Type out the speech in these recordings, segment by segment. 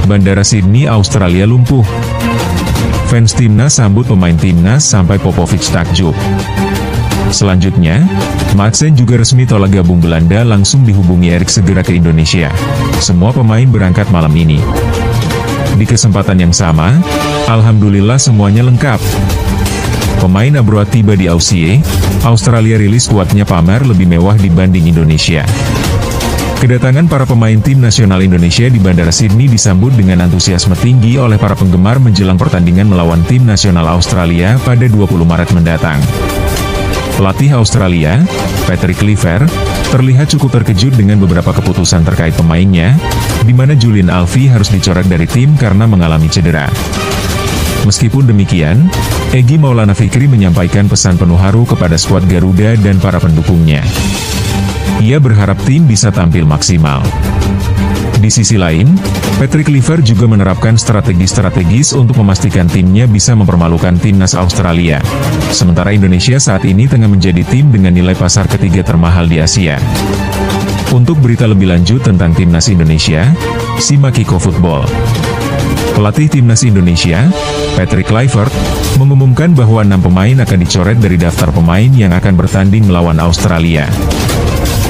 Bandara Sydney, Australia lumpuh. Fans timnas sambut pemain timnas sampai Popovic takjub. Selanjutnya, Madsen juga resmi tolak gabung Belanda langsung dihubungi Erik segera ke Indonesia. Semua pemain berangkat malam ini. Di kesempatan yang sama, alhamdulillah semuanya lengkap. Pemain abroad tiba di Aussie, Australia rilis skuadnya pamer lebih mewah dibanding Indonesia. Kedatangan para pemain tim nasional Indonesia di Bandara Sydney disambut dengan antusiasme tinggi oleh para penggemar menjelang pertandingan melawan tim nasional Australia pada 20 Maret mendatang. Pelatih Australia, Patrick Kluivert, terlihat cukup terkejut dengan beberapa keputusan terkait pemainnya, di mana Julian Alvi harus dicoret dari tim karena mengalami cedera. Meskipun demikian, Egy Maulana Fikri menyampaikan pesan penuh haru kepada skuad Garuda dan para pendukungnya. Ia berharap tim bisa tampil maksimal. Di sisi lain, Patrick Kluivert juga menerapkan strategi strategis untuk memastikan timnya bisa mempermalukan timnas Australia. Sementara Indonesia saat ini tengah menjadi tim dengan nilai pasar ketiga termahal di Asia. Untuk berita lebih lanjut tentang timnas Indonesia, simak Kiko Football. Pelatih timnas Indonesia, Patrick Kluivert, mengumumkan bahwa 6 pemain akan dicoret dari daftar pemain yang akan bertanding melawan Australia.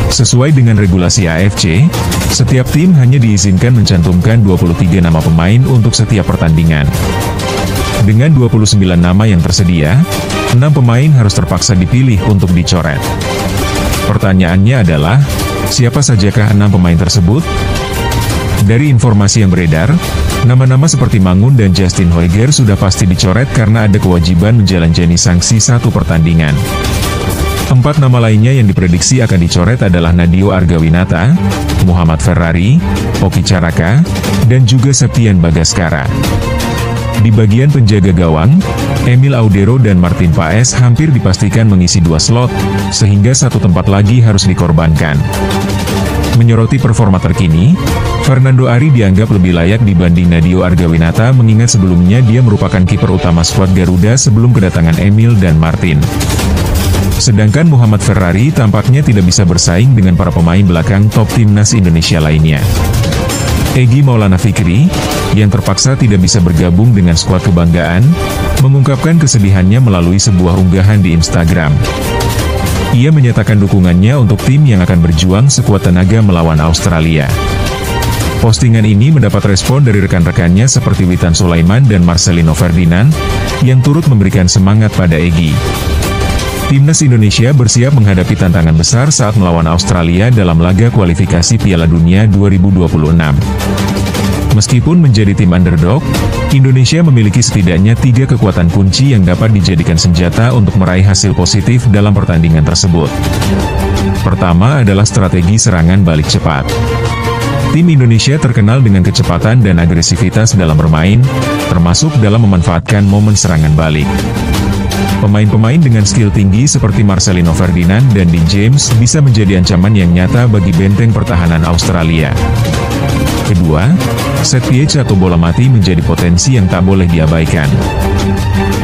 Sesuai dengan regulasi AFC, setiap tim hanya diizinkan mencantumkan 23 nama pemain untuk setiap pertandingan. Dengan 29 nama yang tersedia, 6 pemain harus terpaksa dipilih untuk dicoret. Pertanyaannya adalah, siapa sajakah 6 pemain tersebut? Dari informasi yang beredar, nama-nama seperti Mangun dan Justin Hoiger sudah pasti dicoret karena ada kewajiban menjalani sanksi 1 pertandingan. 4 nama lainnya yang diprediksi akan dicoret adalah Nadeo Argawinata, Muhammad Ferrari, Oki Caraka, dan juga Septian Bagaskara. Di bagian penjaga gawang, Emil Audero dan Martin Paes hampir dipastikan mengisi 2 slot, sehingga 1 tempat lagi harus dikorbankan. Menyoroti performa terkini, Fernando Ari dianggap lebih layak dibanding Nadeo Argawinata mengingat sebelumnya dia merupakan kiper utama skuad Garuda sebelum kedatangan Emil dan Martin. Sedangkan Muhammad Ferrari tampaknya tidak bisa bersaing dengan para pemain belakang top timnas Indonesia lainnya. Egy Maulana Fikri, yang terpaksa tidak bisa bergabung dengan skuad kebanggaan, mengungkapkan kesedihannya melalui sebuah unggahan di Instagram. Ia menyatakan dukungannya untuk tim yang akan berjuang sekuat tenaga melawan Australia. Postingan ini mendapat respon dari rekan-rekannya seperti Witan Sulaiman dan Marcelino Ferdinand, yang turut memberikan semangat pada Egy. Timnas Indonesia bersiap menghadapi tantangan besar saat melawan Australia dalam laga kualifikasi Piala Dunia 2026. Meskipun menjadi tim underdog, Indonesia memiliki setidaknya 3 kekuatan kunci yang dapat dijadikan senjata untuk meraih hasil positif dalam pertandingan tersebut. Pertama adalah strategi serangan balik cepat. Tim Indonesia terkenal dengan kecepatan dan agresivitas dalam bermain, termasuk dalam memanfaatkan momen serangan balik. Pemain-pemain dengan skill tinggi seperti Marcelino Ferdinand dan Dean James bisa menjadi ancaman yang nyata bagi benteng pertahanan Australia. Kedua, set piece atau bola mati menjadi potensi yang tak boleh diabaikan.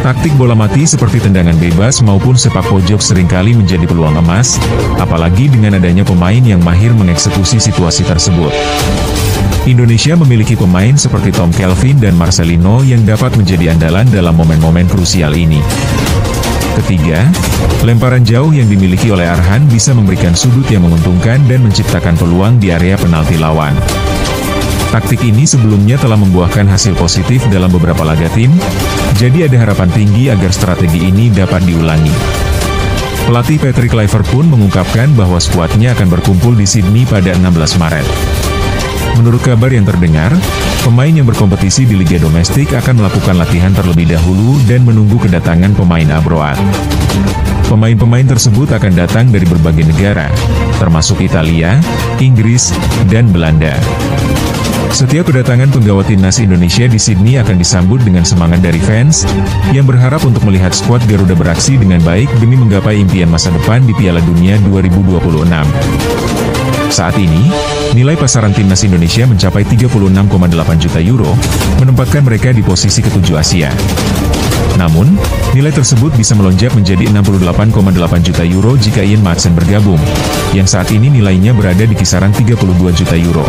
Taktik bola mati seperti tendangan bebas maupun sepak pojok seringkali menjadi peluang emas, apalagi dengan adanya pemain yang mahir mengeksekusi situasi tersebut. Indonesia memiliki pemain seperti Tom Kelvin dan Marcelino yang dapat menjadi andalan dalam momen-momen krusial ini. Ketiga, lemparan jauh yang dimiliki oleh Arhan bisa memberikan sudut yang menguntungkan dan menciptakan peluang di area penalti lawan. Taktik ini sebelumnya telah membuahkan hasil positif dalam beberapa laga tim, jadi ada harapan tinggi agar strategi ini dapat diulangi. Pelatih Patrick Kluivert pun mengungkapkan bahwa skuadnya akan berkumpul di Sydney pada 16 Maret. Menurut kabar yang terdengar, pemain yang berkompetisi di Liga Domestik akan melakukan latihan terlebih dahulu dan menunggu kedatangan pemain abroad. Pemain-pemain tersebut akan datang dari berbagai negara, termasuk Italia, Inggris, dan Belanda. Setiap kedatangan penggawa timnas Indonesia di Sydney akan disambut dengan semangat dari fans, yang berharap untuk melihat skuad Garuda beraksi dengan baik demi menggapai impian masa depan di Piala Dunia 2026. Saat ini, nilai pasaran timnas Indonesia mencapai 36,8 juta euro, menempatkan mereka di posisi ke-7 Asia. Namun, nilai tersebut bisa melonjak menjadi 68,8 juta euro jika Ian Madsen bergabung, yang saat ini nilainya berada di kisaran 32 juta euro.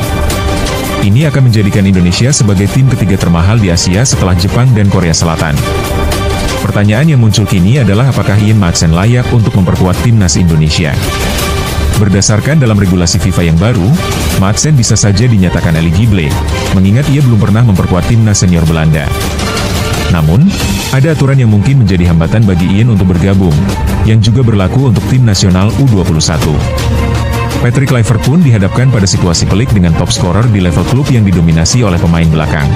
Ini akan menjadikan Indonesia sebagai tim ketiga termahal di Asia setelah Jepang dan Korea Selatan. Pertanyaan yang muncul kini adalah apakah Ian Madsen layak untuk memperkuat timnas Indonesia. Berdasarkan dalam regulasi FIFA yang baru, Madsen bisa saja dinyatakan eligible, mengingat ia belum pernah memperkuat timnas senior Belanda. Namun, ada aturan yang mungkin menjadi hambatan bagi Ian untuk bergabung, yang juga berlaku untuk tim nasional U21. Patrick Kluivert pun dihadapkan pada situasi pelik dengan top scorer di level klub yang didominasi oleh pemain belakang.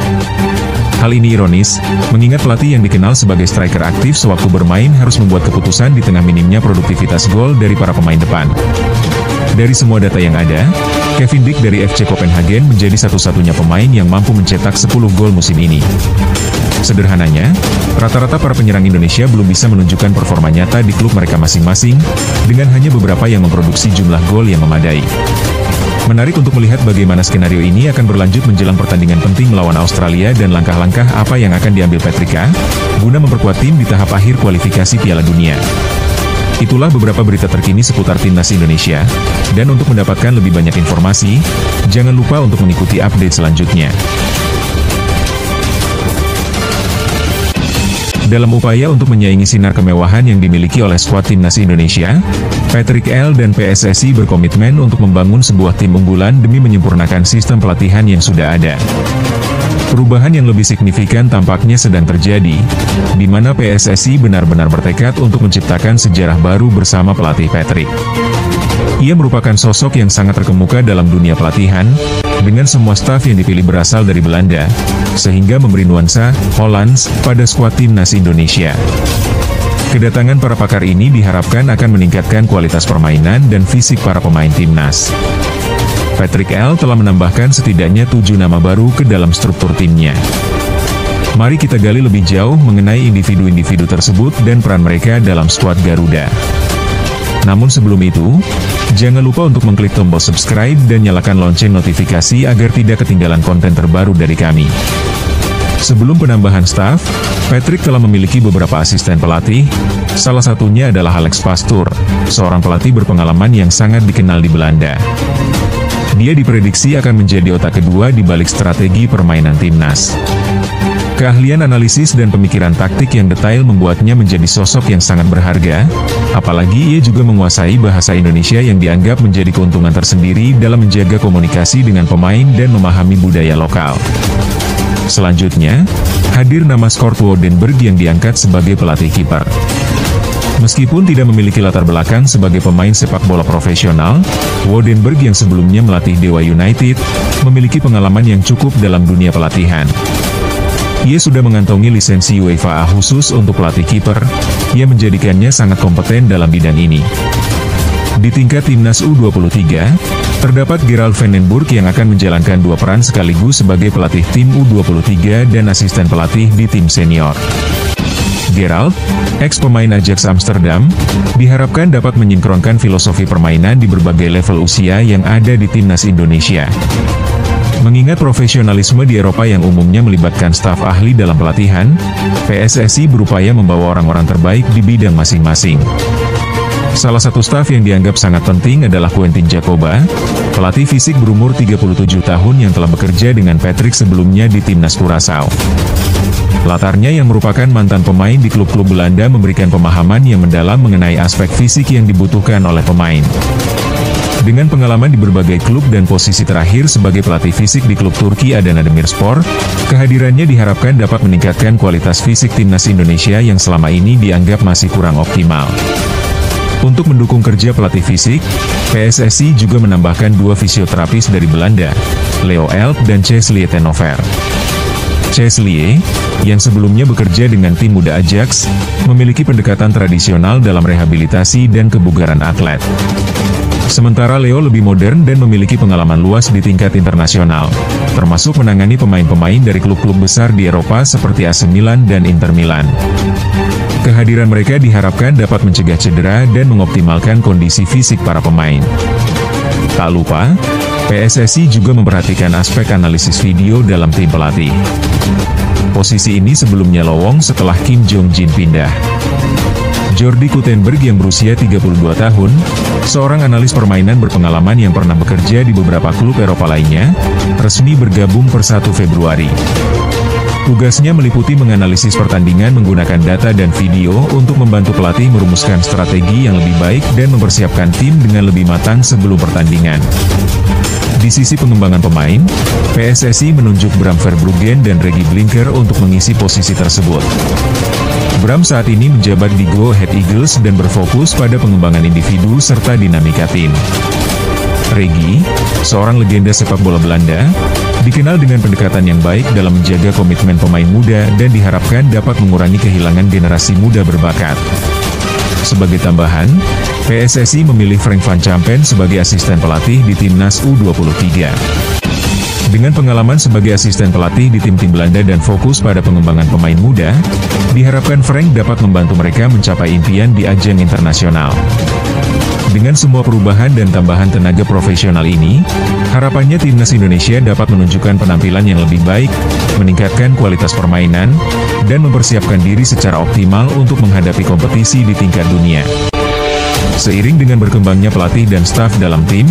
Hal ini ironis, mengingat pelatih yang dikenal sebagai striker aktif sewaktu bermain harus membuat keputusan di tengah minimnya produktivitas gol dari para pemain depan. Dari semua data yang ada, Kevin Dijk dari FC Copenhagen menjadi satu-satunya pemain yang mampu mencetak 10 gol musim ini. Sederhananya, rata-rata para penyerang Indonesia belum bisa menunjukkan performa nyata di klub mereka masing-masing, dengan hanya beberapa yang memproduksi jumlah gol yang memadai. Menarik untuk melihat bagaimana skenario ini akan berlanjut menjelang pertandingan penting melawan Australia dan langkah-langkah apa yang akan diambil Patrick guna memperkuat tim di tahap akhir kualifikasi Piala Dunia. Itulah beberapa berita terkini seputar timnas Indonesia, dan untuk mendapatkan lebih banyak informasi, jangan lupa untuk mengikuti update selanjutnya. Dalam upaya untuk menyaingi sinar kemewahan yang dimiliki oleh skuad timnas Indonesia, Patrick dan PSSI berkomitmen untuk membangun sebuah tim unggulan demi menyempurnakan sistem pelatihan yang sudah ada. Perubahan yang lebih signifikan tampaknya sedang terjadi, di mana PSSI benar-benar bertekad untuk menciptakan sejarah baru bersama pelatih Patrick. Ia merupakan sosok yang sangat terkemuka dalam dunia pelatihan, dengan semua staf yang dipilih berasal dari Belanda, sehingga memberi nuansa Hollands pada skuad timnas Indonesia. Kedatangan para pakar ini diharapkan akan meningkatkan kualitas permainan dan fisik para pemain timnas. Patrick telah menambahkan setidaknya 7 nama baru ke dalam struktur timnya. Mari kita gali lebih jauh mengenai individu-individu tersebut dan peran mereka dalam skuad Garuda. Namun sebelum itu, jangan lupa untuk mengklik tombol subscribe dan nyalakan lonceng notifikasi agar tidak ketinggalan konten terbaru dari kami. Sebelum penambahan staf, Patrick telah memiliki beberapa asisten pelatih, salah satunya adalah Alex Pastoor, seorang pelatih berpengalaman yang sangat dikenal di Belanda. Dia diprediksi akan menjadi otak kedua di balik strategi permainan timnas. Keahlian analisis dan pemikiran taktik yang detail membuatnya menjadi sosok yang sangat berharga, apalagi ia juga menguasai bahasa Indonesia yang dianggap menjadi keuntungan tersendiri dalam menjaga komunikasi dengan pemain dan memahami budaya lokal. Selanjutnya, hadir nama Sjoerd Woudenberg yang diangkat sebagai pelatih kiper. Meskipun tidak memiliki latar belakang sebagai pemain sepak bola profesional, Woudenberg yang sebelumnya melatih Dewa United, memiliki pengalaman yang cukup dalam dunia pelatihan. Ia sudah mengantongi lisensi UEFA A khusus untuk pelatih kiper, yang menjadikannya sangat kompeten dalam bidang ini. Di tingkat timnas U23, terdapat Gerald van den Burg yang akan menjalankan dua peran sekaligus sebagai pelatih tim U23 dan asisten pelatih di tim senior. Gerald, ex-pemain Ajax Amsterdam, diharapkan dapat menyinkronkan filosofi permainan di berbagai level usia yang ada di timnas Indonesia. Mengingat profesionalisme di Eropa yang umumnya melibatkan staf ahli dalam pelatihan, PSSI berupaya membawa orang-orang terbaik di bidang masing-masing. Salah satu staf yang dianggap sangat penting adalah Quentin Jacoba, pelatih fisik berumur 37 tahun yang telah bekerja dengan Patrick sebelumnya di timnas Curaçao. Latarnya yang merupakan mantan pemain di klub-klub Belanda memberikan pemahaman yang mendalam mengenai aspek fisik yang dibutuhkan oleh pemain. Dengan pengalaman di berbagai klub dan posisi terakhir sebagai pelatih fisik di klub Turki Adana Demirspor, kehadirannya diharapkan dapat meningkatkan kualitas fisik timnas Indonesia yang selama ini dianggap masih kurang optimal. Untuk mendukung kerja pelatih fisik, PSSI juga menambahkan dua fisioterapis dari Belanda, Leo Elk dan Chesley Tenover. Chesley, yang sebelumnya bekerja dengan tim muda Ajax, memiliki pendekatan tradisional dalam rehabilitasi dan kebugaran atlet. Sementara Leo lebih modern dan memiliki pengalaman luas di tingkat internasional, termasuk menangani pemain-pemain dari klub-klub besar di Eropa seperti AC Milan dan Inter Milan. Kehadiran mereka diharapkan dapat mencegah cedera dan mengoptimalkan kondisi fisik para pemain. Tak lupa, PSSI juga memperhatikan aspek analisis video dalam tim pelatih. Posisi ini sebelumnya lowong setelah Kim Jong Jin pindah. Jordi Kuttenberg yang berusia 32 tahun, seorang analis permainan berpengalaman yang pernah bekerja di beberapa klub Eropa lainnya, resmi bergabung per 1 Februari. Tugasnya meliputi menganalisis pertandingan menggunakan data dan video untuk membantu pelatih merumuskan strategi yang lebih baik dan mempersiapkan tim dengan lebih matang sebelum pertandingan. Di sisi pengembangan pemain, PSSI menunjuk Bram Verbruggen dan Regi Blinker untuk mengisi posisi tersebut. Bram saat ini menjabat di Go Ahead Eagles dan berfokus pada pengembangan individu serta dinamika tim. Regi, seorang legenda sepak bola Belanda, dikenal dengan pendekatan yang baik dalam menjaga komitmen pemain muda dan diharapkan dapat mengurangi kehilangan generasi muda berbakat. Sebagai tambahan, PSSI memilih Frank van Campen sebagai asisten pelatih di Timnas U23. Dengan pengalaman sebagai asisten pelatih di tim-tim Belanda dan fokus pada pengembangan pemain muda, diharapkan Frank dapat membantu mereka mencapai impian di ajang internasional. Dengan semua perubahan dan tambahan tenaga profesional ini, harapannya Timnas Indonesia dapat menunjukkan penampilan yang lebih baik, meningkatkan kualitas permainan, dan mempersiapkan diri secara optimal untuk menghadapi kompetisi di tingkat dunia. Seiring dengan berkembangnya pelatih dan staf dalam tim,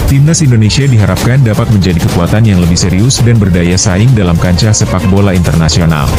Timnas Indonesia diharapkan dapat menjadi kekuatan yang lebih serius dan berdaya saing dalam kancah sepak bola internasional.